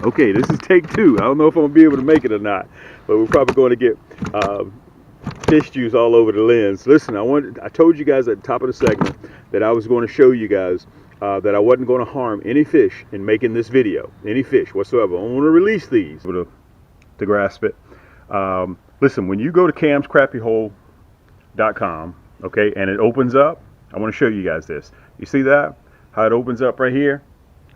Okay, this is take two. I don't know if I'm gonna be able to make it or not, but we're probably going to get fish juice all over the lens. Listen, I told you guys at the top of the segment that I was going to show you guys that I wasn't going to harm any fish in making this video, any fish whatsoever. I want to release these to grasp it. Listen, when you go to camscrappyhole.com, okay, and it opens up, I want to show you guys this. You see that? How it opens up right here?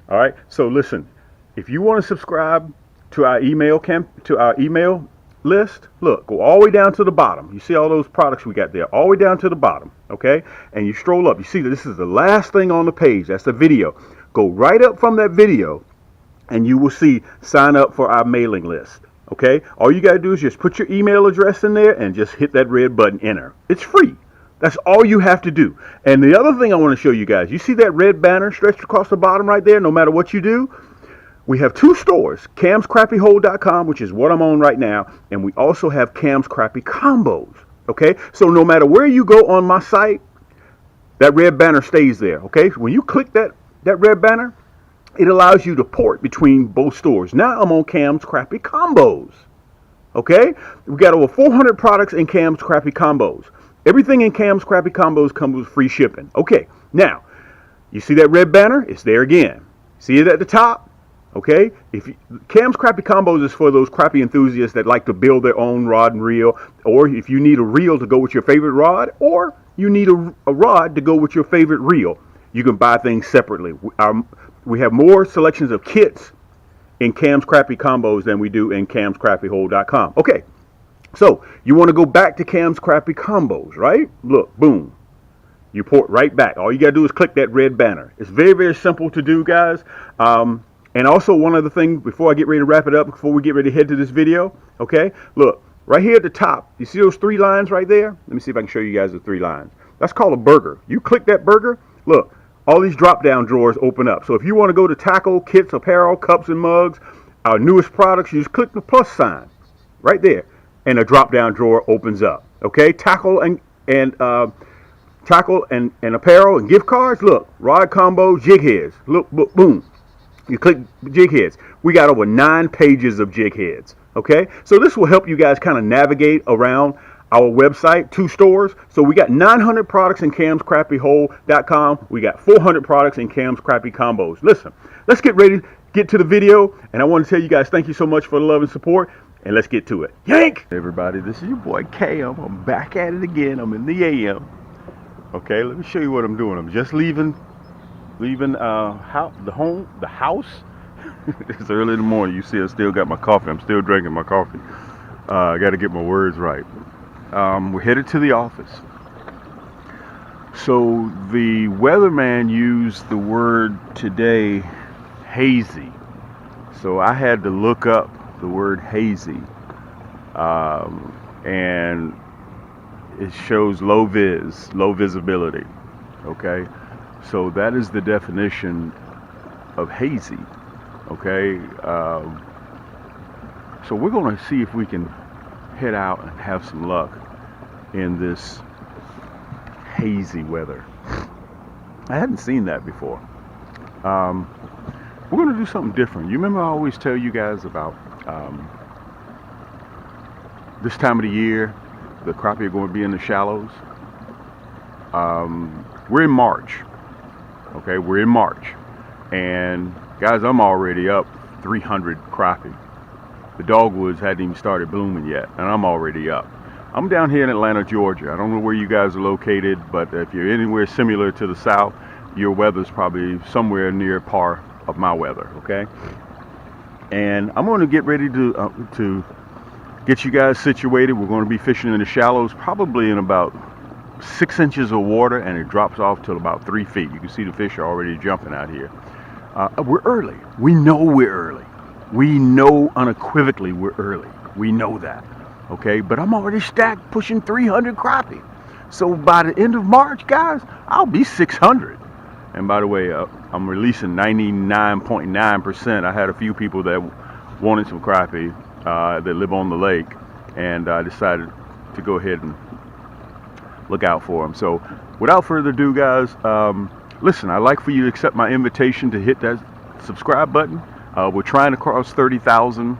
All right. So listen, if you want to subscribe to our email list, look, go all the way down to the bottom. You see all those products we got there, all the way down to the bottom, okay? And you stroll up. You see that this is the last thing on the page. That's the video. Go right up from that video, and you will see sign up for our mailing list, okay? All you got to do is just put your email address in there and just hit that red button, enter. It's free. That's all you have to do. And the other thing I want to show you guys, you see that red banner stretched across the bottom right there? No matter what you do, we have two stores, camscrappyhole.com, which is what I'm on right now, and we also have Cam's Crappie Combos, okay? So no matter where you go on my site, that red banner stays there, okay? When you click that red banner, it allows you to port between both stores. Now I'm on Cam's Crappie Combos, okay? We got over 400 products in Cam's Crappie Combos. Everything in Cam's Crappie Combos comes with free shipping. Okay, now, you see that red banner? It's there again. See it at the top? Okay, Cam's Crappie Combos is for those crappie enthusiasts that like to build their own rod and reel, or if you need a reel to go with your favorite rod, or you need a rod to go with your favorite reel, you can buy things separately. We have more selections of kits in Cam's Crappie Combos than we do in camscrappyhole.com. Okay, so you want to go back to Cam's Crappie Combos, right? Look, boom. You port right back. All you got to do is click that red banner. It's very, very simple to do, guys. And also one other thing before I get ready to wrap it up, before we get ready to head to this video, okay? Look, right here at the top, you see those three lines right there? Let me see if I can show you guys the three lines. That's called a burger. You click that burger, look, all these drop-down drawers open up. So if you want to go to tackle, kits, apparel, cups and mugs, our newest products, you just click the plus sign right there, and a drop-down drawer opens up, okay? Tackle and apparel and gift cards, look, rod combo, jig heads, look, boom. You click jig heads. We got over 9 pages of jig heads. Okay, so this will help you guys kind of navigate around our website, 2 stores. So we got 900 products in camscrappyhole.com. We got 400 products in Cam's Crappie Combos. Listen, let's get ready to get to the video. And I want to tell you guys thank you so much for the love and support. And let's get to it. Yank! Hey everybody, this is your boy Cam. I'm back at it again. I'm in the AM. Okay, let me show you what I'm doing. I'm just leaving the house. It's early in the morning. You see I still got my coffee. I'm still drinking my coffee. I got to get my words right. We're headed to the office. So the weatherman used the word today hazy. So I had to look up the word hazy. And it shows low visibility. Okay. So that is the definition of hazy, okay? So we're going to see if we can head out and have some luck in this hazy weather. I hadn't seen that before. We're going to do something different. You remember I always tell you guys about this time of the year, the crappie are going to be in the shallows. We're in March. Okay, we're in March, and guys, I'm already up 300 crappie. The dogwoods hadn't even started blooming yet, and I'm already up. I'm down here in Atlanta, Georgia. I don't know where you guys are located, but if you're anywhere similar to the south, your weather's probably somewhere near par of my weather, okay? And I'm going to get ready to get you guys situated. We're going to be fishing in the shallows, probably in about 6 inches of water, and it drops off to about 3 feet. You can see the fish are already jumping out here. We're early. We know we're early. We know unequivocally we're early. We know that. Okay, but I'm already stacked pushing 300 crappie. So by the end of March, guys, I'll be 600. And by the way, I'm releasing 99.9%. I had a few people that wanted some crappie that live on the lake, and I decided to go ahead and look out for them. So without further ado, guys, listen, I'd like for you to accept my invitation to hit that subscribe button. We're trying to cross 30,000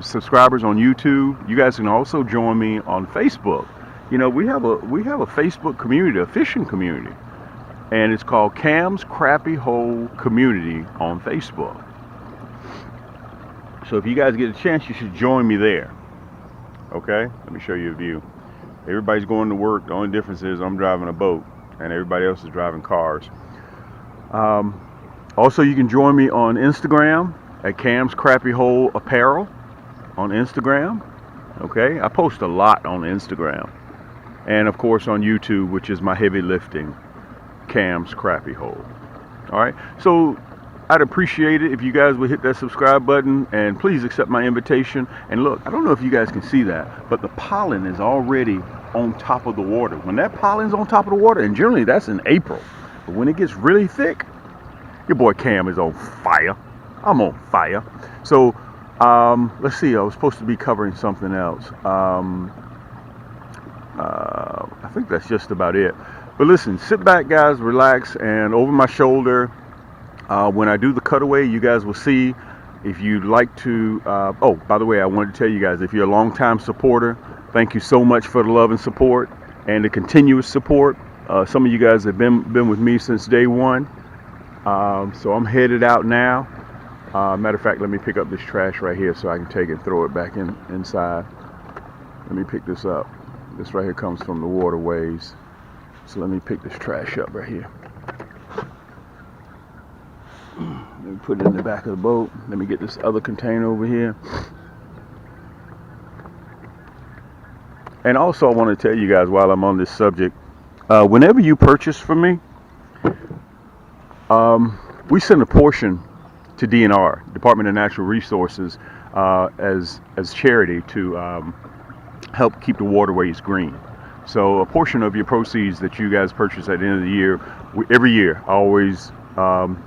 subscribers on YouTube. You guys can also join me on Facebook. You know, we have a Facebook community, a fishing community, and it's called Cam's Crappie Hole Community on Facebook. So if you guys get a chance, you should join me there. Okay, let me show you a view. Everybody's going to work. The only difference is I'm driving a boat and everybody else is driving cars. Also, you can join me on Instagram at Cam's Crappie Hole Apparel on Instagram. Okay, I post a lot on Instagram, and of course on YouTube, which is my heavy lifting, Cam's Crappie Hole. All right, so I'd appreciate it if you guys would hit that subscribe button, and please accept my invitation. And look, I don't know if you guys can see that, but the pollen is already on top of the water. When that pollen's on top of the water, and generally that's in April, but when it gets really thick, your boy Cam is on fire. I'm on fire. So let's see, I was supposed to be covering something else. I think that's just about it. But listen, sit back guys, relax, and over my shoulder, when I do the cutaway, you guys will see. If you'd like to, oh, by the way, I wanted to tell you guys, if you're a longtime supporter, thank you so much for the love and support and the continuous support. Some of you guys have been with me since day one. So I'm headed out now. Matter of fact, let me pick up this trash right here so I can take it and throw it back inside. Let me pick this up. This right here comes from the waterways. So let me pick this trash up right here. Let me put it in the back of the boat. Let me get this other container over here. And also I want to tell you guys while I'm on this subject, whenever you purchase from me, we send a portion to DNR, Department of Natural Resources, as charity to help keep the waterways green. So a portion of your proceeds that you guys purchase at the end of the year, every year, always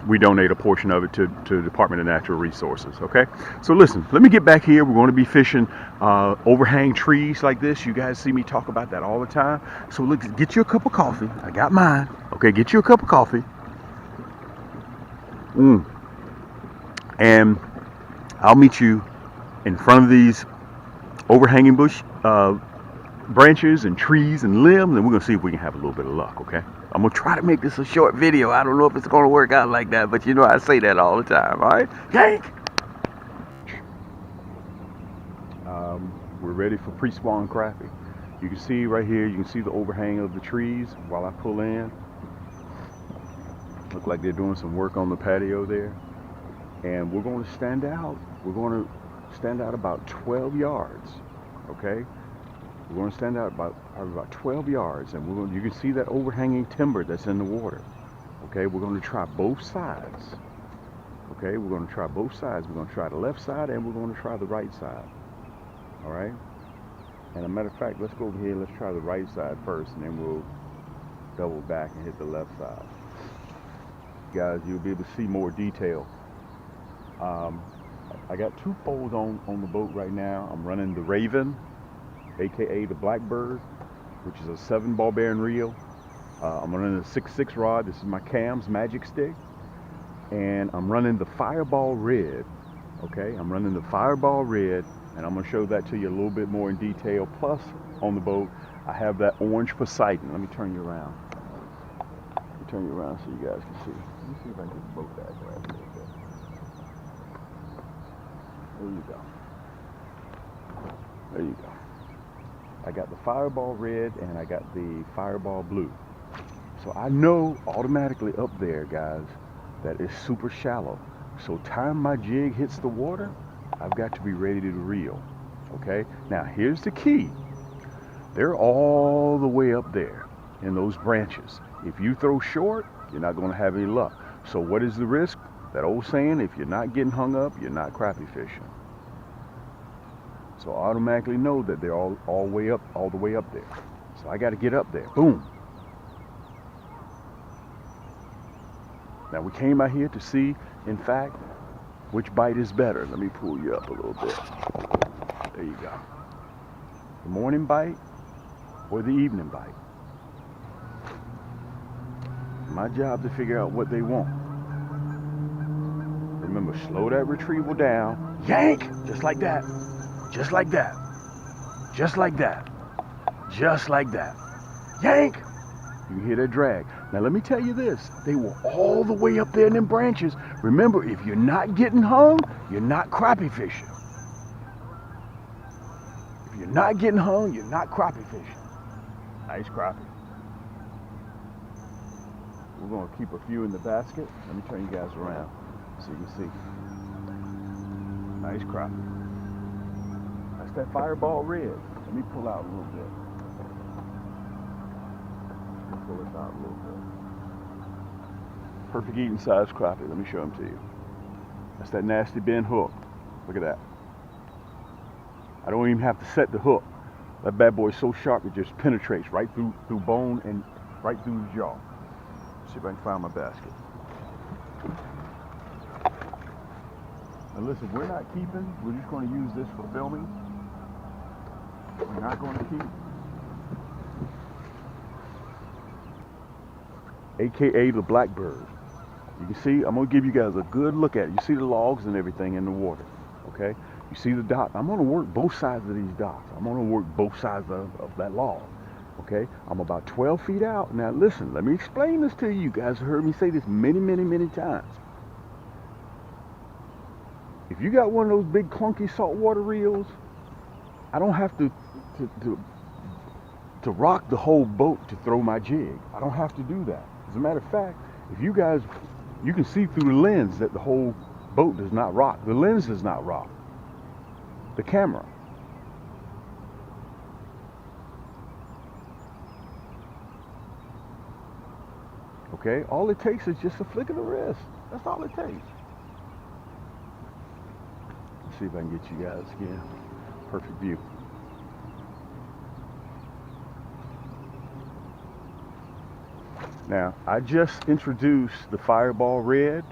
we donate a portion of it to the Department of Natural Resources. Okay, so listen, let me get back here. We're going to be fishing overhang trees like this. You guys see me talk about that all the time. So look, get you a cup of coffee. I got mine. Okay, get you a cup of coffee. And I'll meet you in front of these overhanging bush branches and trees and limbs, and we're gonna see if we can have a little bit of luck. Okay, I'm gonna try to make this a short video. I don't know if it's gonna work out like that, but you know I say that all the time. All right, yank. We're ready for pre-spawn crappie. You can see right here, you can see the overhang of the trees while I pull in. Look like they're doing some work on the patio there. And we're going to stand out. We're going to stand out about 12 yards. Okay? We're going to stand out about 12 yards. And you can see that overhanging timber that's in the water. Okay? We're going to try both sides. Okay? We're going to try both sides. We're going to try the left side and we're going to try the right side. All right? And a matter of fact, let's go over here. Let's try the right side first, and then we'll double back and hit the left side. Guys, you'll be able to see more detail. I got two poles on the boat right now. I'm running the Raven, aka the Blackbird, which is a 7 ball bearing reel. I'm running a 6.6 rod. This is my Cam's Magic Stick, and I'm running the Fireball Red. Okay, I'm running the Fireball Red, and I'm going to show that to you a little bit more in detail. Plus, on the boat, I have that orange Poseidon. Let me turn you around. Let me turn you around so you guys can see. Let me see if I can get the boat back right a little bit. There you go. There you go. I got the Fireball Red and I got the Fireball Blue. So I know automatically up there, guys, that it's super shallow. So time my jig hits the water, I've got to be ready to reel. Okay? Now here's the key. They're all the way up there in those branches. If you throw short, you're not going to have any luck. So what is the risk? That old saying, if you're not getting hung up, you're not crappie fishing. So I automatically know that they're all the way up there. So I got to get up there. Boom. Now we came out here to see, in fact, which bite is better. Let me pull you up a little bit. There you go. The morning bite or the evening bite. My job to figure out what they want. Remember, slow that retrieval down. Yank! Just like that. Just like that. Just like that. Just like that. Yank! You hear that drag. Now let me tell you this. They were all the way up there in them branches. Remember, if you're not getting hung, you're not crappie fishing. If you're not getting hung, you're not crappie fishing. Nice crappie. We're going to keep a few in the basket. Let me turn you guys around so you can see. Nice crappie. That's that fireball red. Let me pull out a little bit. Pull this out a little bit. Perfect eating size crappie. Let me show them to you. That's that nasty bend hook. Look at that. I don't even have to set the hook. That bad boy is so sharp it just penetrates right through bone and right through the jaw. Let's see if I can find my basket. Now listen, we're not keeping. We're just going to use this for filming. We're not going to keep. AKA the blackbird. You can see, I'm going to give you guys a good look at it. You see the logs and everything in the water, okay? You see the dock. I'm going to work both sides of these docks. I'm going to work both sides of that log, okay? I'm about 12 feet out. Now listen, let me explain this to you. You guys have heard me say this many, many, many times. If you got one of those big clunky saltwater reels, I don't have to rock the whole boat to throw my jig. I don't have to do that. As a matter of fact, if you guys, you can see through the lens that the whole boat does not rock. The lens does not rock. The camera. Okay, all it takes is just a flick of the wrist. That's all it takes. Let's see if I can get you guys again. Perfect view. Now, I just introduced the Fireball Red.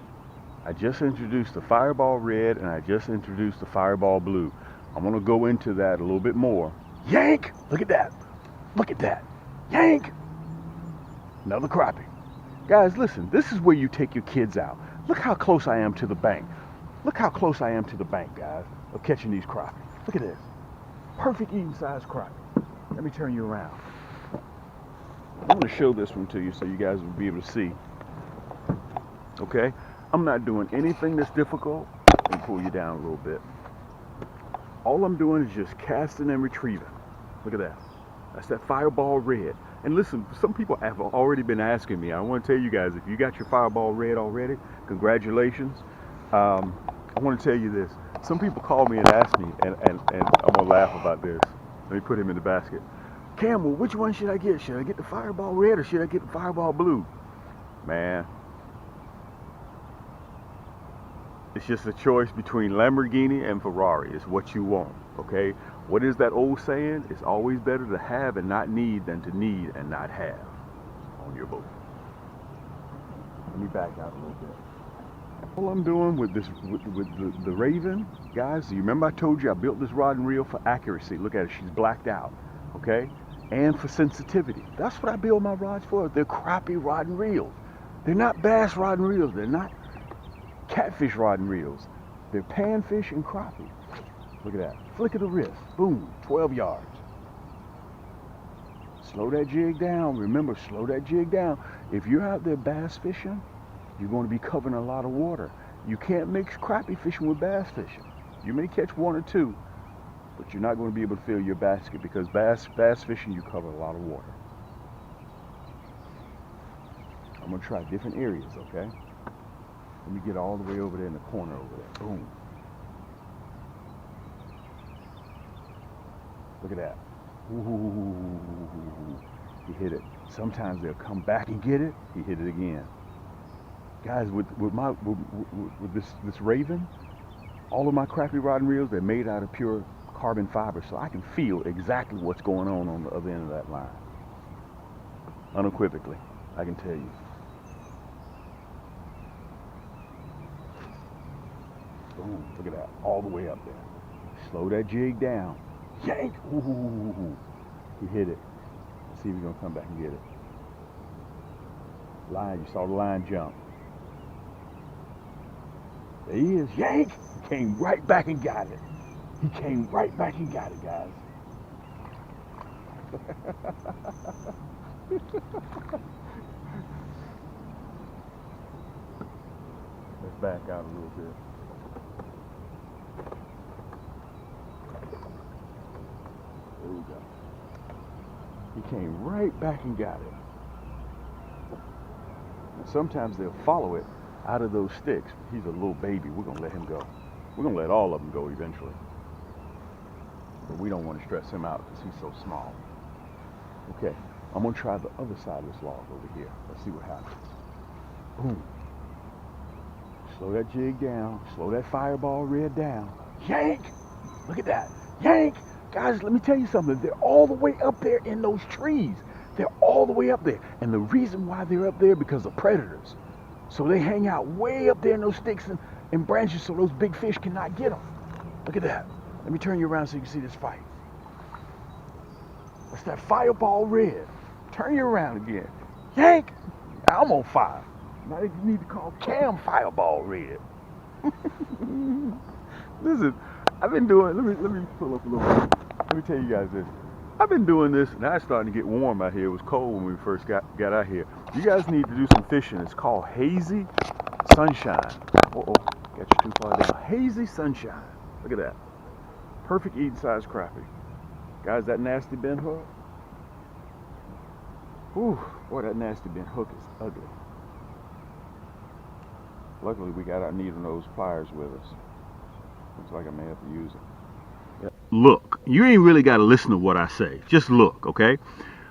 I just introduced the Fireball Red, and I just introduced the Fireball Blue. I'm going to go into that a little bit more. Yank! Look at that. Look at that. Yank! Another crappie. Guys, listen, this is where you take your kids out. Look how close I am to the bank. Look how close I am to the bank, guys, of catching these crappie. Look at this. Perfect eating size crappie. Let me turn you around. I'm going to show this one to you so you guys will be able to see. Okay? I'm not doing anything that's difficult. Let me pull you down a little bit. All I'm doing is just casting and retrieving. Look at that. That's that Fireball Red. And listen, some people have already been asking me. I want to tell you guys, if you got your Fireball Red already, congratulations. I want to tell you this. Some people call me and ask me, and I'm going to laugh about this. Let me put him in the basket. Campbell, which one should I get? Should I get the Fireball Red or should I get the Fireball Blue? Man, it's just a choice between Lamborghini and Ferrari. It's what you want, okay? What is that old saying? It's always better to have and not need than to need and not have on your boat. Let me back out a little bit. All I'm doing with this, with the Raven, guys, you remember I told you I built this rod and reel for accuracy. Look at her, she's blacked out, okay? And for sensitivity. That's what I build my rods for. They're crappie rod and reels. They're not bass rod and reels. They're not catfish rod and reels. They're panfish and crappie. Look at that. Flick of the wrist. Boom. 12 yards. Slow that jig down. Remember, slow that jig down. If you're out there bass fishing, you're going to be covering a lot of water. You can't mix crappie fishing with bass fishing. You may catch one or two, but you're not going to be able to fill your basket because bass fishing, you cover a lot of water. I'm going to try different areas, okay? Let me get all the way over there in the corner over there. Boom. Look at that. Ooh, he hit it. Sometimes they'll come back and get it. He hit it again. Guys, with this Raven, all of my crappie rod and reels, they're made out of pure carbon fiber, so I can feel exactly what's going on the other end of that line. Unequivocally, I can tell you. Boom, look at that, all the way up there. Slow that jig down. Yank! Ooh, he hit it. Let's see if he's gonna come back and get it. Line, you saw the line jump. There he is. Yank! He came right back and got it. He came right back and got it, guys. Let's back out a little bit. There we go. He came right back and got it. And sometimes they'll follow it out of those sticks. He's a little baby. We're going to let him go. We're going to let all of them go eventually. But we don't want to stress him out because he's so small. Okay, I'm going to try the other side of this log over here. Let's see what happens. Boom. Slow that jig down. Slow that fireball red down. Yank! Look at that. Yank! Guys, let me tell you something. They're all the way up there in those trees. They're all the way up there. And the reason why they're up there because of predators. So they hang out way up there in those sticks and branches so those big fish cannot get them. Look at that. Let me turn you around so you can see this fight. That's that fireball red. Turn you around again. Yank! I'm on fire. Now you need to call Cam Fireball Red. Listen, I've been doing, let me pull up a little bit. Let me tell you guys this. I've been doing this, now it's starting to get warm out here. It was cold when we first got out here. You guys need to do some fishing. It's called Hazy Sunshine. Uh-oh, got you too far down. Hazy Sunshine. Look at that. Perfect eating size crappie. Guys, that nasty bent hook. Whew, boy, that nasty bent hook is ugly. Luckily, we got our needle nose pliers with us. Looks like I may have to use it. Yep. Look, you ain't really got to listen to what I say. Just look, okay?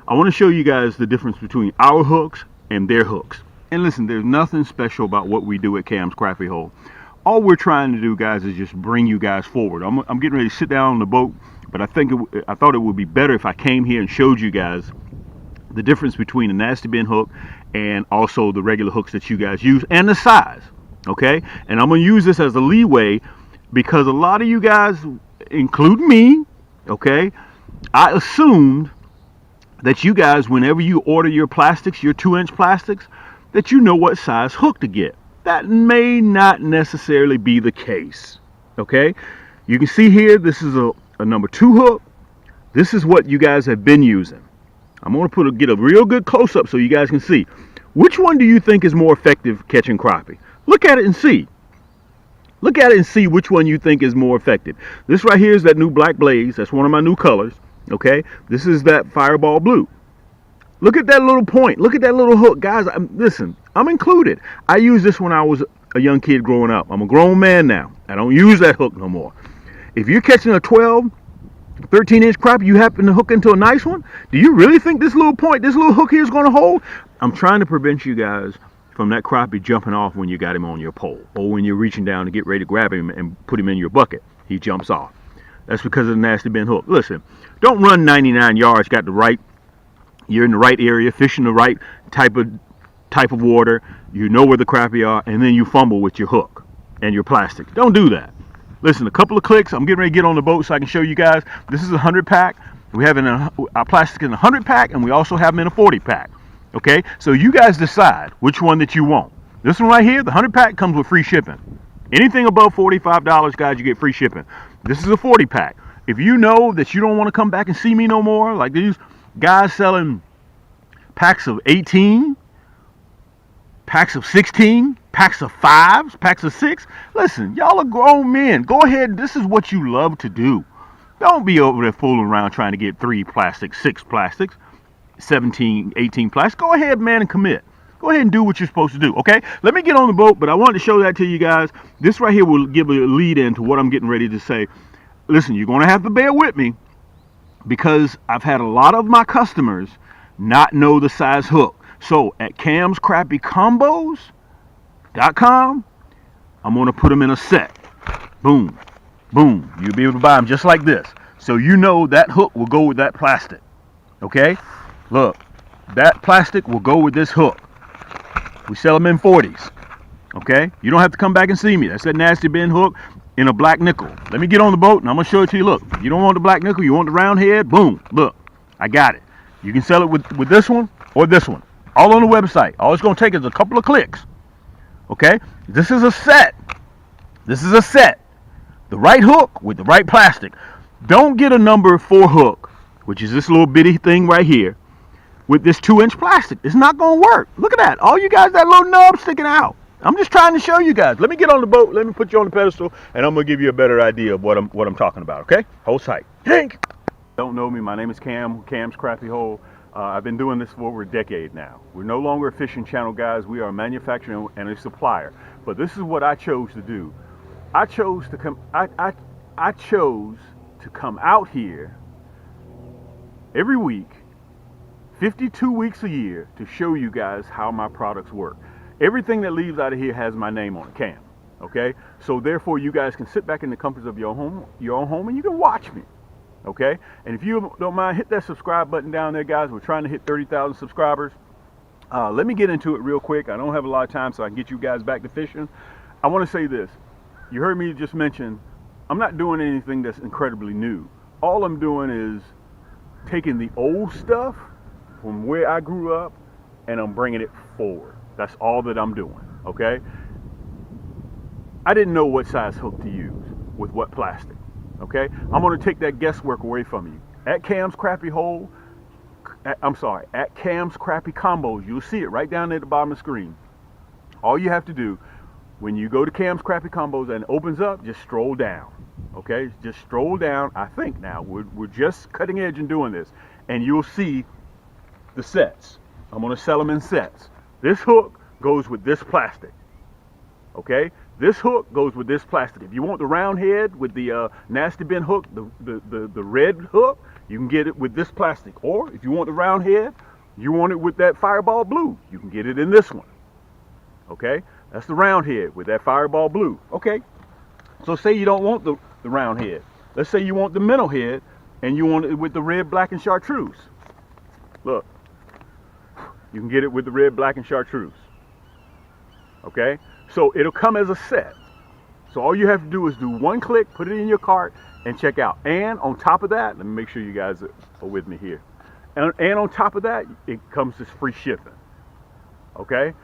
I want to show you guys the difference between our hooks and their hooks. And listen, there's nothing special about what we do at Cam's Crappie Hole. All we're trying to do, guys, is just bring you guys forward. I'm getting ready to sit down on the boat, but I thought it would be better if I came here and showed you guys the difference between a nasty bend hook and also the regular hooks that you guys use and the size. Okay, and I'm gonna use this as a leeway because a lot of you guys, including me, okay, I assumed that you guys, whenever you order your plastics, your 2-inch plastics, that you know what size hook to get. That may not necessarily be the case. Okay, you can see here, this is a number 2 hook. This is what you guys have been using. I'm gonna get a real good close-up so you guys can see. Which one do you think is more effective catching crappie? Look at it and see. Look at it and see which one you think is more effective. This right here is that new Black Blaze. That's one of my new colors. Okay. This is that Fireball Blue. Look at that little point. Look at that little hook. Guys, listen, I'm included. I used this when I was a young kid growing up. I'm a grown man now. I don't use that hook no more. If you're catching a 12, 13-inch crappie, you happen to hook into a nice one, do you really think this little point, this little hook here is going to hold? I'm trying to prevent you guys from that crappie jumping off when you got him on your pole or when you're reaching down to get ready to grab him and put him in your bucket. He jumps off. That's because of the nasty bend hook. Listen, don't run 99 yards, you're in the right area, fishing the right type of water, you know where the crappie are, and then you fumble with your hook and your plastic. Don't do that. Listen, a couple of clicks, I'm getting ready to get on the boat so I can show you guys. This is a 100 pack. We have our plastic in a 100 pack, and we also have them in a 40 pack. Okay, so you guys decide which one that you want. This one right here, the 100 pack, comes with free shipping. Anything above $45, guys, you get free shipping. This is a 40 pack. If you know that you don't want to come back and see me no more, like these guys selling packs of 18, packs of 16, packs of 5s, packs of 6, listen, y'all are grown men. Go ahead, this is what you love to do. Don't be over there fooling around trying to get 3 plastics, 6 plastics, 17, 18 plastics. Go ahead, man, and commit. Go ahead and do what you're supposed to do, okay? Let me get on the boat, but I wanted to show that to you guys. This right here will give a lead in to what I'm getting ready to say. Listen, you're going to have to bear with me because I've had a lot of my customers not know the size hook. So at camscrappiecombos.com, I'm going to put them in a set. Boom, boom. You'll be able to buy them just like this. So you know that hook will go with that plastic, okay? Look, that plastic will go with this hook. We sell them in 40s. Okay? You don't have to come back and see me. That's that nasty bend hook in a black nickel. Let me get on the boat and I'm going to show it to you. Look, you don't want the black nickel, you want the round head. Boom. Look, I got it. You can sell it with this one or this one. All on the website. All it's going to take is a couple of clicks. Okay? This is a set. This is a set. The right hook with the right plastic. Don't get a number 4 hook, which is this little bitty thing right here, with this 2-inch plastic. It's not going to work. Look at that. All you guys, that little nub sticking out. I'm just trying to show you guys. Let me get on the boat. Let me put you on the pedestal, and I'm going to give you a better idea of what I'm talking about, okay? Hold tight. Hank! Don't know me. My name is Cam. Cam's Crappie Hole. I've been doing this for over a decade now. We're no longer a fishing channel, guys. We are a manufacturer and a supplier. But this is what I chose to do. I chose to come out here every week, 52 weeks a year, to show you guys how my products work. Everything that leaves out of here has my name on it, Cam. Okay? So therefore, you guys can sit back in the comforts of your own home, and you can watch me. Okay? And if you don't mind, hit that subscribe button down there, guys. We're trying to hit 30,000 subscribers. Let me get into it real quick. I don't have a lot of time, so I can get you guys back to fishing. I want to say this. You heard me just mention, I'm not doing anything that's incredibly new. All I'm doing is taking the old stuff from where I grew up, and I'm bringing it forward. That's all that I'm doing, okay? I didn't know what size hook to use with what plastic, okay? I'm gonna take that guesswork away from you. At Cam's Crappie Hole, at Cam's Crappie Combos, you'll see it right down there at the bottom of the screen. All you have to do, when you go to Cam's Crappie Combos and it opens up, just stroll down, okay? Just stroll down. I think now, we're just cutting edge in doing this, and you'll see the sets. I'm gonna sell them in sets. This hook goes with this plastic, okay? This hook goes with this plastic. If you want the round head with the nasty bin hook, the red hook, you can get it with this plastic. Or if you want the round head, you want it with that Fireball blue, you can get it in this one, okay? That's the round head with that Fireball blue, okay? So say you don't want the round head. Let's say you want the minnow head, and you want it with the red, black, and chartreuse. Look. You can get it with the red, black, and chartreuse. Okay? So it'll come as a set. So all you have to do is do one click, put it in your cart, and check out. And on top of that, let me make sure you guys are with me here. And on top of that, it comes as free shipping. Okay?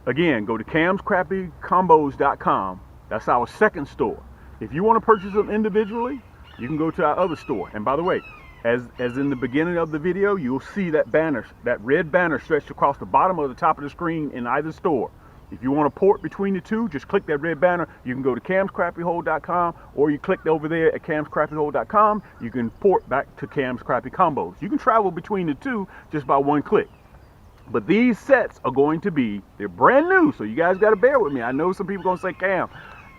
Again, go to camscrappiecombos.com. That's our second store. If you want to purchase them individually, you can go to our other store. And by the way, as in the beginning of the video, you'll see that banner, that red banner stretched across the bottom of the top of the screen in either store. If you want to port between the two, just click that red banner. You can go to camscrappiehole.com, or you click over there at camscrappiehole.com. You can port back to Cam's Crappie Combos. You can travel between the two just by one click. But these sets are going to be, they're brand new, so you guys got to bear with me. I know some people are going to say, Cam,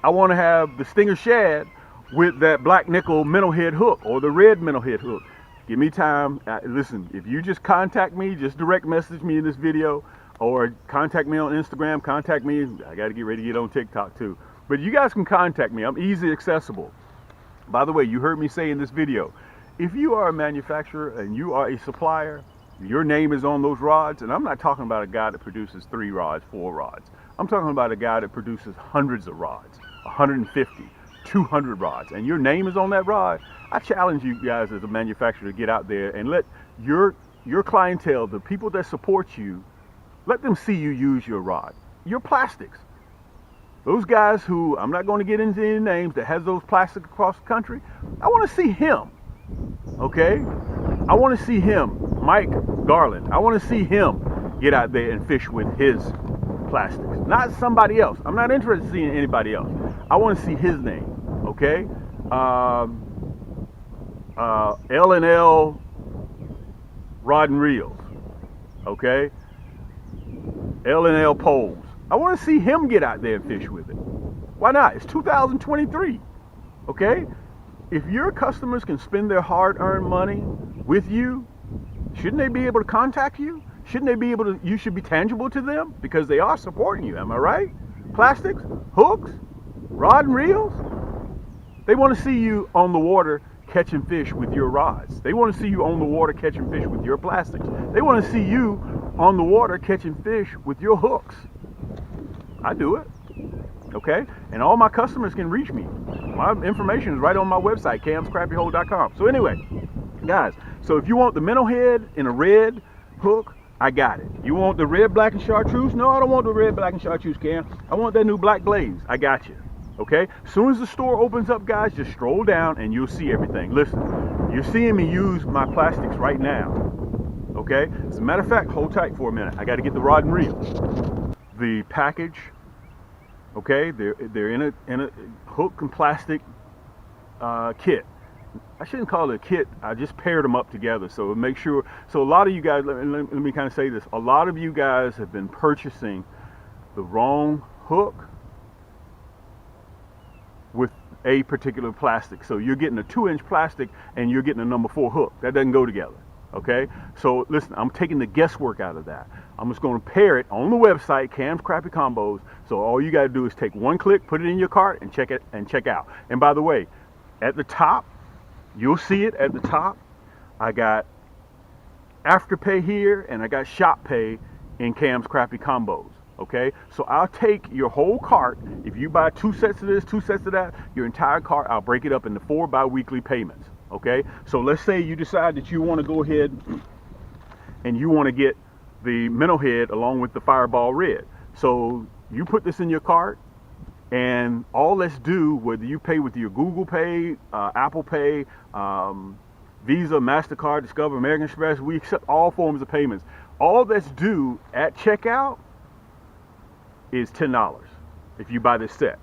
I want to have the Stinger Shad with that black nickel minnow head hook or the red minnow head hook. Give me time. Listen, if you just contact me, just direct message me in this video, or contact me on Instagram, contact me. I got to get ready to get on TikTok too. But you guys can contact me. I'm easy accessible. By the way, you heard me say in this video, if you are a manufacturer and you are a supplier, your name is on those rods, and I'm not talking about a guy that produces 3 rods, 4 rods. I'm talking about a guy that produces hundreds of rods, 150. 200 rods, and your name is on that rod. I challenge you guys as a manufacturer to get out there and let your clientele, the people that support you, let them see you use your rod, your plastics. Those guys who, I'm not going to get into any names, that has those plastics across the country, I want to see him, okay? I want to see him, Mike Garland. I want to see him get out there and fish with his plastics, not somebody else. I'm not interested in seeing anybody else. I want to see his name, okay? L&L Rod and Reels, okay? L&L Poles. I want to see him get out there and fish with it. Why not? It's 2023, okay? If your customers can spend their hard-earned money with you, shouldn't they be able to contact you? Shouldn't they be able to, you should be tangible to them because they are supporting you, am I right? Plastics, hooks, rod and reels. They want to see you on the water catching fish with your rods. They want to see you on the water catching fish with your plastics. They want to see you on the water catching fish with your hooks. I do it, okay? And all my customers can reach me. My information is right on my website, camscrappiehole.com. So anyway, guys, so if you want the minnow head in a red hook, I got it. You want the red, black, and chartreuse? No, I don't want the red, black, and chartreuse, Cam. I want that new black glaze. I got you. Okay? As soon as the store opens up, guys, just stroll down and you'll see everything. Listen, you're seeing me use my plastics right now. Okay? As a matter of fact, hold tight for a minute. I got to get the rod and reel. The package, okay, they're in a hook and plastic kit. I shouldn't call it a kit. I just paired them up together. So make sure. So a lot of you guys, let me kind of say this. A lot of you guys have been purchasing the wrong hook with a particular plastic. So you're getting a 2-inch plastic and you're getting a number 4 hook. That doesn't go together. Okay. So listen, I'm taking the guesswork out of that. I'm just going to pair it on the website, Cam's Crappie Combos. So all you got to do is take one click, put it in your cart, and check out. And by the way, at the top, you'll see it at the top. I got Afterpay here, and I got Shop Pay in Cam's Crappie Combos. Okay, so I'll take your whole cart. If you buy 2 sets of this, 2 sets of that, your entire cart, I'll break it up into 4 bi-weekly payments. Okay, so let's say you decide that you want to go ahead and you want to get the minnow head along with the Fireball Red. So you put this in your cart, and all let's do, whether you pay with your Google Pay, Apple Pay, Visa, MasterCard, Discover, American Express, we accept all forms of payments. All that's due at checkout is $10 if you buy this set,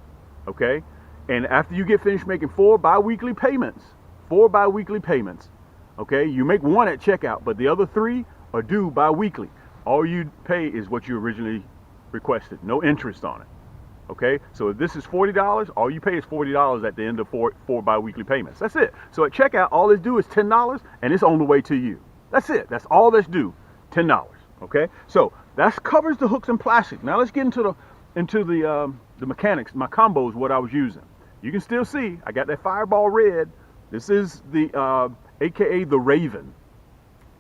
okay? And after you get finished making 4 bi-weekly payments, okay, you make 1 at checkout, but the other 3 are due bi-weekly. All you pay is what you originally requested, no interest on it. Okay, so if this is $40, all you pay is $40 at the end of 4 bi-weekly payments. That's it. So at checkout, all it's due is $10, and it's on the way to you. That's it. That's all that's due, $10. Okay, so that covers the hooks and plastic. Now let's get into the mechanics, my combos, what I was using. You can still see I got that Fireball Red. This is the AKA the Raven.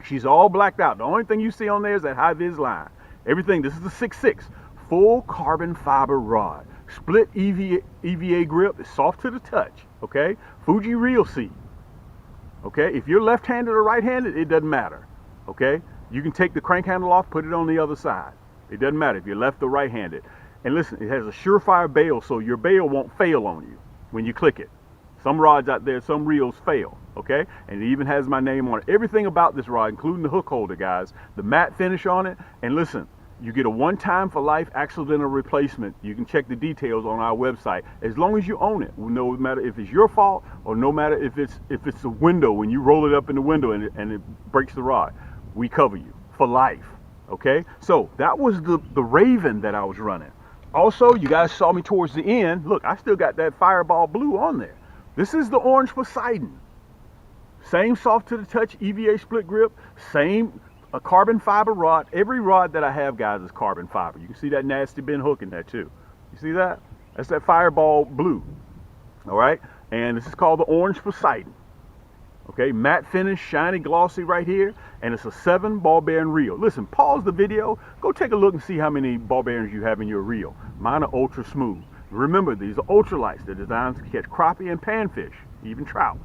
She's all blacked out. The only thing you see on there is that high vis line. Everything. This is the 6.6. Full carbon fiber rod, split EVA grip, it's soft to the touch, okay? Fuji Reel Seat, okay? If you're left-handed or right-handed, it doesn't matter, okay? You can take the crank handle off, put it on the other side. It doesn't matter if you're left or right-handed. And listen, it has a surefire bail, so your bail won't fail on you when you click it. Some rods out there, some reels fail, okay? And it even has my name on it. Everything about this rod, including the hook holder, guys, the matte finish on it, and listen, you get a 1-time for life accidental replacement. You can check the details on our website as long as you own it. No matter if it's your fault or no matter if it's a window, when you roll it up in the window and it breaks the rod, we cover you for life. Okay, so that was the Raven that I was running. Also, you guys saw me towards the end. Look, I still got that Fireball Blue on there. This is the Orange Poseidon. Same soft to the touch EVA split grip, same a carbon fiber rod. Every rod that I have, guys, is carbon fiber. You can see that nasty bend hook in there too. You see that? That's that Fireball Blue. All right, and this is called the Orange Poseidon. Okay, matte finish, shiny, glossy right here, and it's a 7 ball bearing reel. Listen, pause the video, go take a look and see how many ball bearings you have in your reel. Mine are ultra smooth. Remember, these are ultralights. They're designed to catch crappie and panfish, even trout,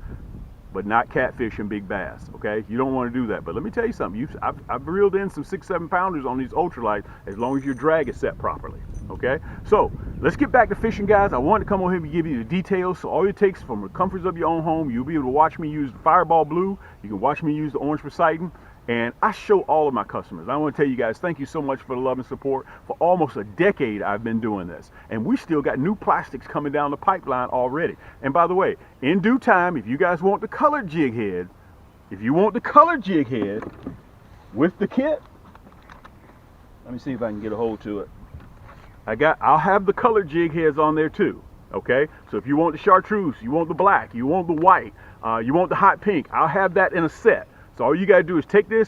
but not catfish and big bass. Okay, you don't want to do that. But let me tell you something. I've reeled in some 6-7 pounders on these ultralights as long as your drag is set properly. Okay, so let's get back to fishing, guys. I wanted to come over here and give you the details. So all it takes from the comforts of your own home, you'll be able to watch me use the Fireball Blue. You can watch me use the Orange Poseidon. And I show all of my customers. I want to tell you guys, thank you so much for the love and support. For almost a decade, I've been doing this. And we still got new plastics coming down the pipeline already. And by the way, in due time, if you guys want the colored jig head, with the kit, let me see if I can get a hold to it. I'll have the colored jig heads on there too. Okay, so if you want the chartreuse, you want the black, you want the white, you want the hot pink, I'll have that in a set. So all you gotta do is take this,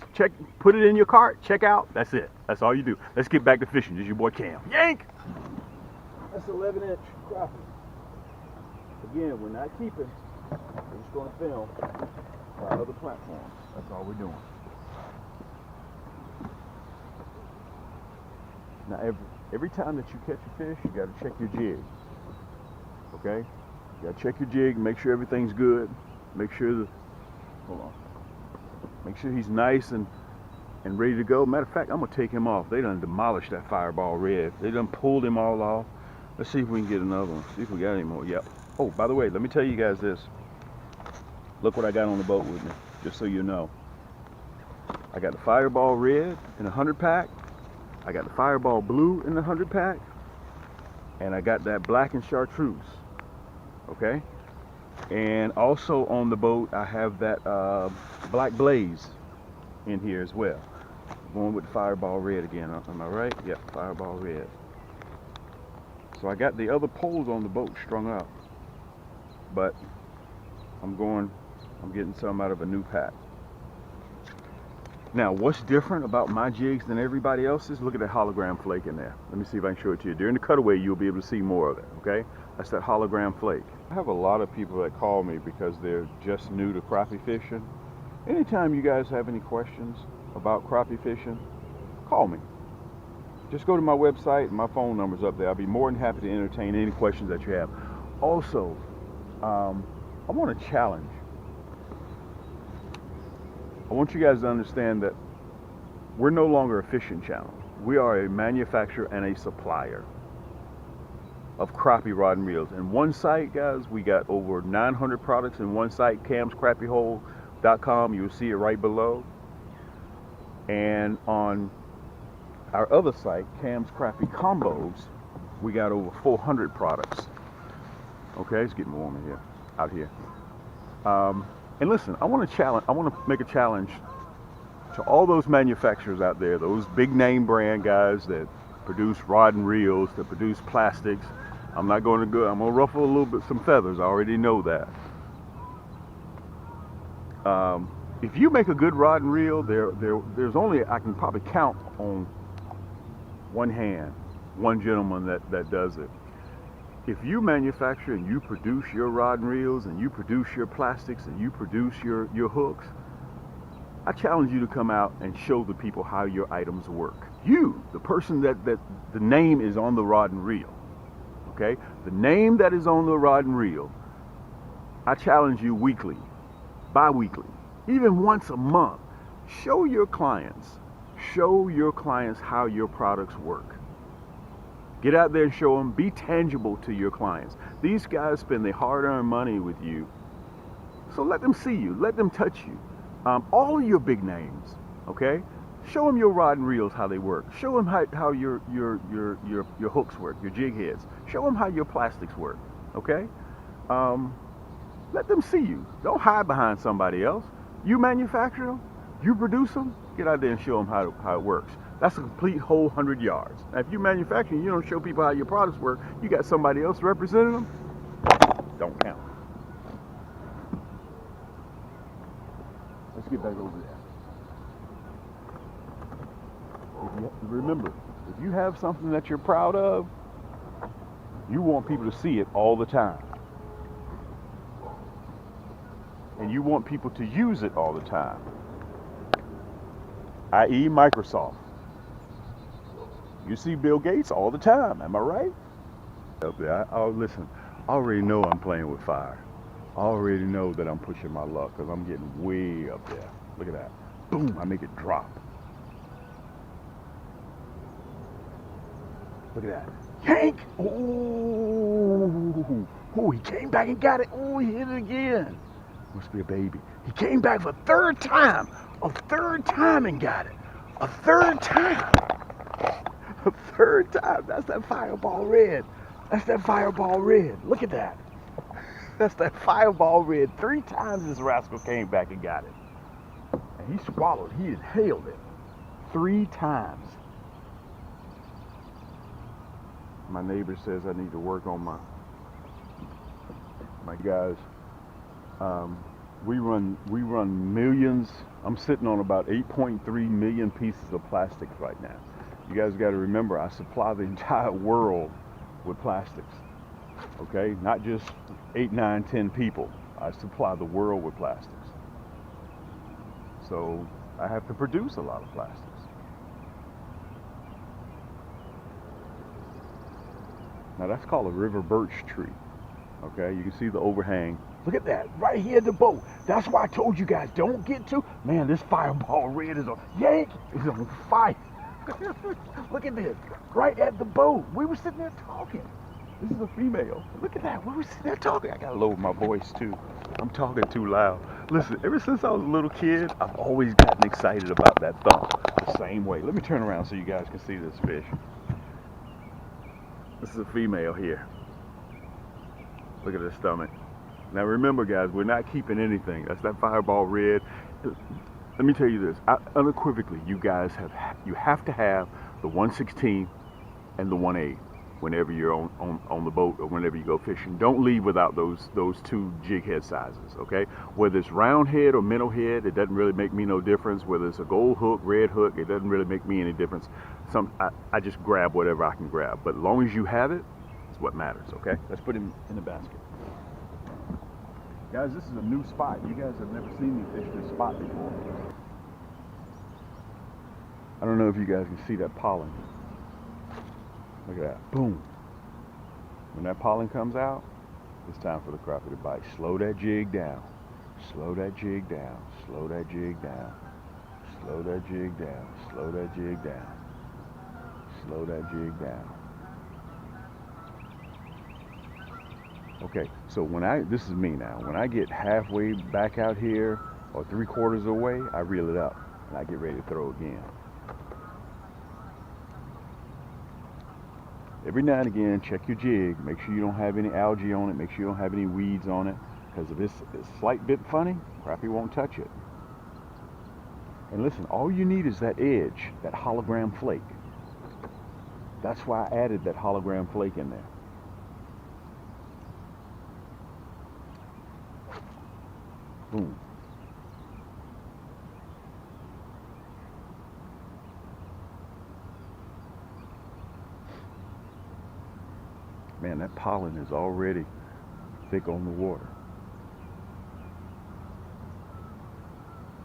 put it in your cart, check out. That's it. That's all you do. Let's get back to fishing. This is your boy Cam. Yank! That's 11-inch crappie. Again, we're not keeping. We're just gonna film by other platforms. That's all we're doing. Now every time that you catch a fish, you gotta check your jig. Okay? You gotta check your jig, make sure everything's good. Make sure Make sure he's nice and ready to go. Matter of fact, I'm gonna take him off. They done demolished that Fireball Red. They done pulled him all off. Let's see if we can get another one. See if we got any more. Yep. Oh, by the way, let me tell you guys this. Look what I got on the boat with me, just so you know. I got the Fireball Red in a 100-pack. I got the Fireball Blue in the 100-pack. And I got that Black and Chartreuse. Okay? And also on the boat, I have that Black Blaze in here as well. Going with the Fireball Red again. Am I right? Yep, Fireball Red. So I got the other poles on the boat strung up. But I'm getting some out of a new pack. Now, what's different about my jigs than everybody else's? Look at that hologram flake in there. Let me see if I can show it to you. During the cutaway, you'll be able to see more of it, okay? That's that hologram flake. I have a lot of people that call me because they're just new to crappie fishing. Anytime you guys have any questions about crappie fishing, call me. Just go to my website, my phone number's up there. I'll be more than happy to entertain any questions that you have. Also, I want to challenge. I want you guys to understand that we're no longer a fishing channel. We are a manufacturer and a supplier of crappie rod and reels. In one site, guys, we got over 900 products in one site, camscrappiehole.com. You'll see it right below. And on our other site, Cam's Crappie Combos, we got over 400 products. Okay, it's getting warm in here, out here. And listen, I want to make a challenge to all those manufacturers out there, those big name brand guys that produce rod and reels, that produce plastics. I'm going to ruffle a little bit some feathers. I already know that. If you make a good rod and reel, there's only, I can probably count on one hand, one gentleman that does it. If you manufacture and you produce your rod and reels and you produce your plastics and you produce your hooks, I challenge you to come out and show the people how your items work. You, the person that the name is on the rod and reel, okay? The name that is on the rod and reel, I challenge you weekly, bi-weekly, even once a month. Show your clients how your products work. Get out there and show them. Be tangible to your clients. These guys spend their hard-earned money with you, so let them see you. Let them touch you. All of your big names, okay? Show them your rod and reels, how they work. Show them how your hooks work, your jig heads. Show them how your plastics work, okay? Let them see you. Don't hide behind somebody else. You manufacture them. You produce them. Get out there and show them how it works. That's a complete whole 100 yards. Now, if you manufacture and you don't show people how your products work, you got somebody else representing them, don't count. Let's get back over there. Remember, if you have something that you're proud of, you want people to see it all the time. And you want people to use it all the time. i.e. Microsoft. You see Bill Gates all the time, am I right? Up there, listen, I already know I'm playing with fire. I already know that I'm pushing my luck because I'm getting way up there. Look at that. Boom, I make it drop. Look at that. Yank! Oh, he came back and got it. Oh, he hit it again. Must be a baby. He came back for a third time. A third time and got it. A third time. A third time. That's that Fireball Red. That's that Fireball Red. Look at that. That's that Fireball Red. 3 times this rascal came back and got it. And he swallowed. He inhaled it. 3 times. My neighbor says I need to work on my guys. We run millions. I'm sitting on about 8.3 million pieces of plastics right now. You guys got to remember, I supply the entire world with plastics. Okay, not just 8, 9, 10 people. I supply the world with plastics. So I have to produce a lot of plastics. Now that's called a river birch tree. Okay, you can see the overhang. Look at that, right here at the boat. That's why I told you guys, don't get too, man, this Fireball Red is on, yank, is on fire. Look at this, right at the boat. We were sitting there talking. This is a female. Look at that. What was that talking? I gotta lower my voice too. I'm talking too loud. Listen, ever since I was a little kid, I've always gotten excited about that thump. The same way. Let me turn around so you guys can see this fish. This is a female here. Look at her stomach. Now remember, guys, we're not keeping anything. That's that fireball red. Let me tell you this. Unequivocally, you guys have to have the 1/16 and the 1/8 whenever you're on the boat or whenever you go fishing. Don't leave without those two jig head sizes, okay? Whether it's round head or minnow head, it doesn't really make me no difference. Whether it's a gold hook, red hook, it doesn't really make me any difference. I just grab whatever I can grab. But as long as you have it, it's what matters, okay? Let's put him in the basket. Guys, this is a new spot. You guys have never seen me fish this spot before. I don't know if you guys can see that pollen. Look at that. Boom. When that pollen comes out, it's time for the crappie to bite. Slow that jig down. Slow that jig down. Slow that jig down. Slow that jig down. Slow that jig down. Slow that jig down. Okay, so this is me now. When I get halfway back out here or 3/4 away, I reel it up and I get ready to throw again. Every now and again, check your jig. Make sure you don't have any algae on it. Make sure you don't have any weeds on it. Because if it's a slight bit funny, crappie won't touch it. And listen, all you need is that edge, that hologram flake. That's why I added that hologram flake in there. Boom. Man, that pollen is already thick on the water.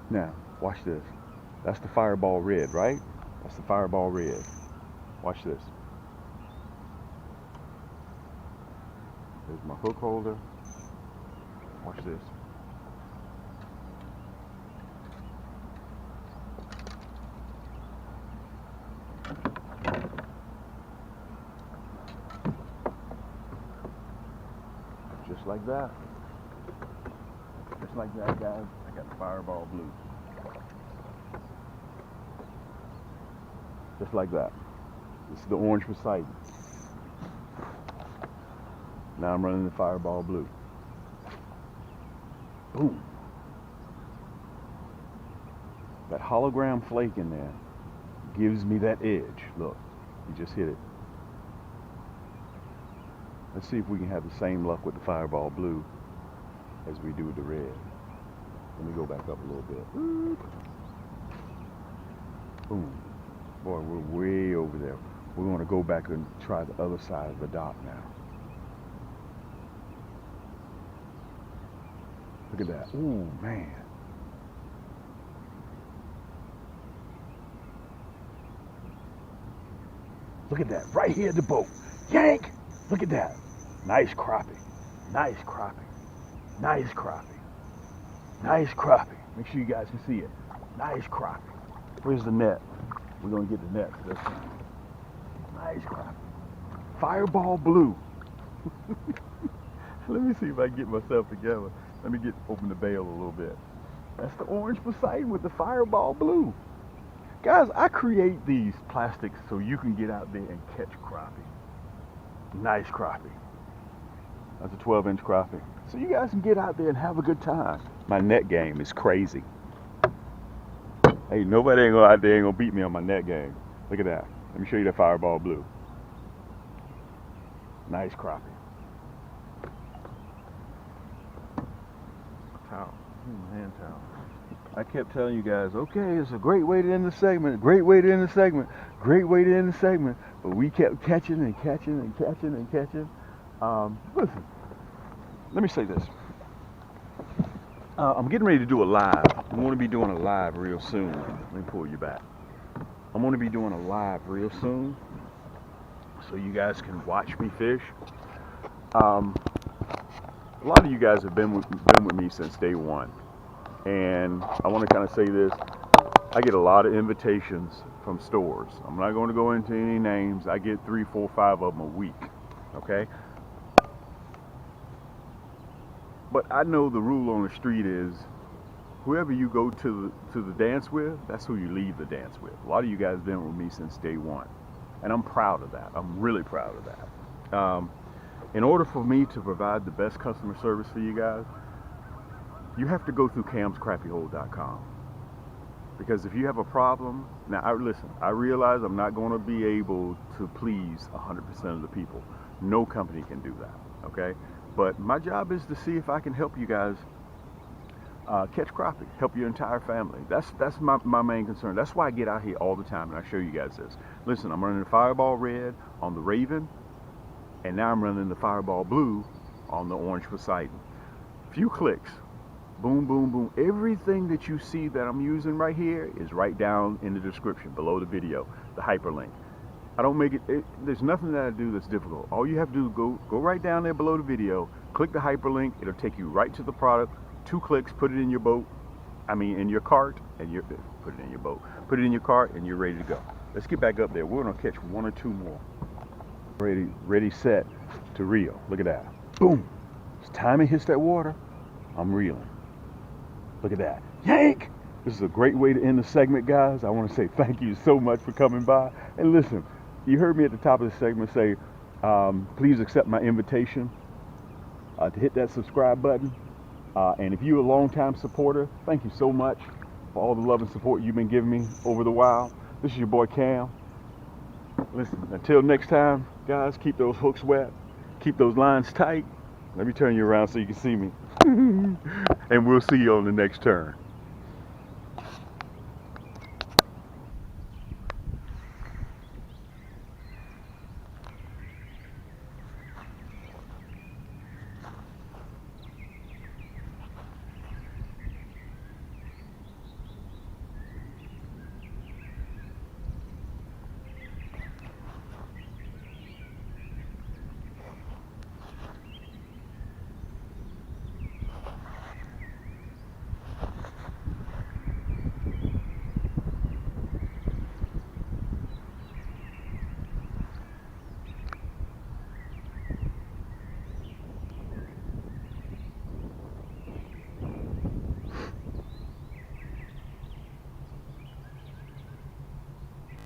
Now, watch this. That's the fireball red, right? That's the fireball red. Watch this. There's my hook holder. Watch this. Just like that. Just like that, guys. I got the fireball blue. Just like that. This is the orange Poseidon. Now I'm running the fireball blue. Boom. That hologram flake in there gives me that edge. Look, you just hit it. Let's see if we can have the same luck with the fireball blue as we do with the red. Let me go back up a little bit. Boom. Boy, we're way over there. We're going to go back and try the other side of the dock now. Look at that. Ooh, man. Look at that. Right here at the boat. Yank! Look at that. Nice crappie. Nice crappie. Nice crappie. Nice crappie. Make sure you guys can see it. Nice crappie. Where's the net? We're going to get the net this time. Nice crappie. Fireball blue. Let me see if I can get myself together. Let me open the bail a little bit. That's the orange Poseidon with the fireball blue. Guys, I create these plastics so you can get out there and catch crappie. Nice crappie. That's a 12-inch crappie. So you guys can get out there and have a good time. My net game is crazy. Hey, nobody ain't out there ain't gonna beat me on my net game. Look at that. Let me show you that fireball blue. Nice crappie. Towel. Hand towel. I kept telling you guys, okay, it's a great way to end the segment, great way to end the segment, great way to end the segment. But we kept catching and catching and catching and catching. Listen, let me say this. I'm getting ready to do a live. I'm going to be doing a live real soon. Let me pull you back. I'm going to be doing a live real soon so you guys can watch me fish. A lot of you guys have been with me since day one. And I want to kind of say this. I get a lot of invitations from stores. I'm not going to go into any names. I get 3, 4, 5 of them a week. okay? But I know the rule on the street is whoever you go to the dance with, that's who you leave the dance with. A lot of you guys been with me since day one, and I'm proud of that. I'm really proud of that. In order for me to provide the best customer service for you guys, you have to go through camscrappiehole.com. Because if you have a problem, now listen, I realize I'm not going to be able to please 100% of the people. No company can do that, okay? But my job is to see if I can help you guys catch crappie, help your entire family. That's my main concern. That's why I get out here all the time and I show you guys this. Listen, I'm running the Fireball Red on the Raven, and now I'm running the Fireball Blue on the Orange Poseidon. Few clicks. Boom, boom, boom. Everything that you see that I'm using right here is right down in the description below the video, the hyperlink. I don't make it, there's nothing that I do that's difficult. All you have to do is go right down there below the video, click the hyperlink, it'll take you right to the product, 2 clicks, put it in your boat, in your cart, and put it in your boat. Put it in your cart and you're ready to go. Let's get back up there. We're gonna catch 1 or 2 more. Ready, set to reel. Look at that. Boom. As time it hits that water, I'm reeling. Look at that. Yank! This is a great way to end the segment, guys. I want to say thank you so much for coming by. And listen, you heard me at the top of the segment say, please accept my invitation to hit that subscribe button. And if you're a longtime supporter, thank you so much for all the love and support you've been giving me over the while. This is your boy Cam. Listen, until next time, guys, keep those hooks wet. Keep those lines tight. Let me turn you around so you can see me. And we'll see you on the next turn.